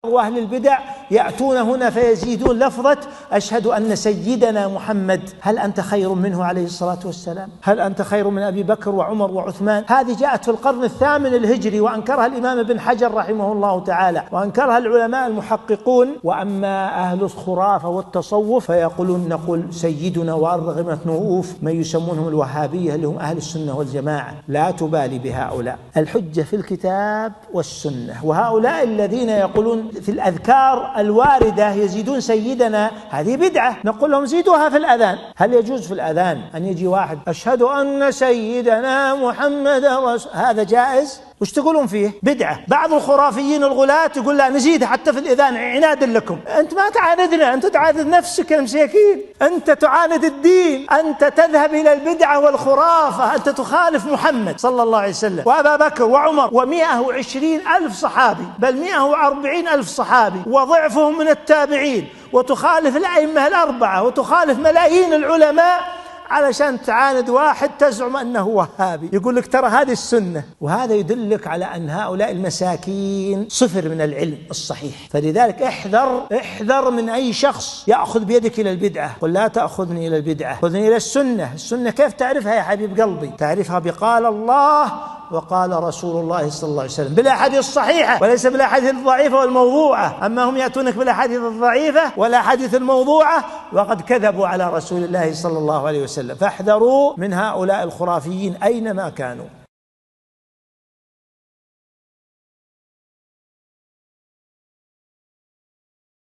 وأهل البدع يأتون هنا فيزيدون لفظة أشهد أن سيدنا محمد. هل أنت خير منه عليه الصلاة والسلام؟ هل أنت خير من أبي بكر وعمر وعثمان؟ هذه جاءت في القرن الثامن الهجري، وأنكرها الإمام ابن حجر رحمه الله تعالى، وأنكرها العلماء المحققون. وأما أهل الخرافة والتصوف فيقولون نقول سيدنا وأرغمة نؤوف، من يسمونهم الوهابية اللي هم أهل السنة والجماعة. لا تبالي بهؤلاء، الحجة في الكتاب والسنة. وهؤلاء الذين يقولون في الأذكار الواردة يزيدون سيدنا، هذه بدعة، نقول لهم زيدوها في الأذان. هل يجوز في الأذان أن يجي واحد أشهد أن سيدنا محمد رسول؟ هذا جائز؟ وش تقولون فيه؟ بدعة. بعض الخرافيين الغلاة يقول لا نزيد حتى في الإذان عنادا لكم. أنت ما تعاندنا، أنت تعاند نفسك يا مساكين، أنت تعاند الدين، أنت تذهب إلى البدعة والخرافة، أنت تخالف محمد صلى الله عليه وسلم وأبا بكر وعمر و120,000 صحابي، بل 140,000 صحابي وضعفهم من التابعين، وتخالف الأئمة الأربعة وتخالف ملايين العلماء علشان تعاند واحد تزعم أنه وهابي يقول لك ترى هذه السنة. وهذا يدلك على أن هؤلاء المساكين صفر من العلم الصحيح. فلذلك احذر من أي شخص يأخذ بيدك إلى البدعة. قل لا تأخذني إلى البدعة، خذني إلى السنة. السنة كيف تعرفها يا حبيب قلبي؟ تعرفها بقال الله وقال رسول الله صلى الله عليه وسلم بالأحاديث الصحيحة، وليس بالأحاديث الضعيفة والموضوعة. أما هم يأتونك بالأحاديث الضعيفة والأحاديث الموضوعة وقد كذبوا على رسول الله صلى الله عليه وسلم. فاحذروا من هؤلاء الخرافيين أينما كانوا.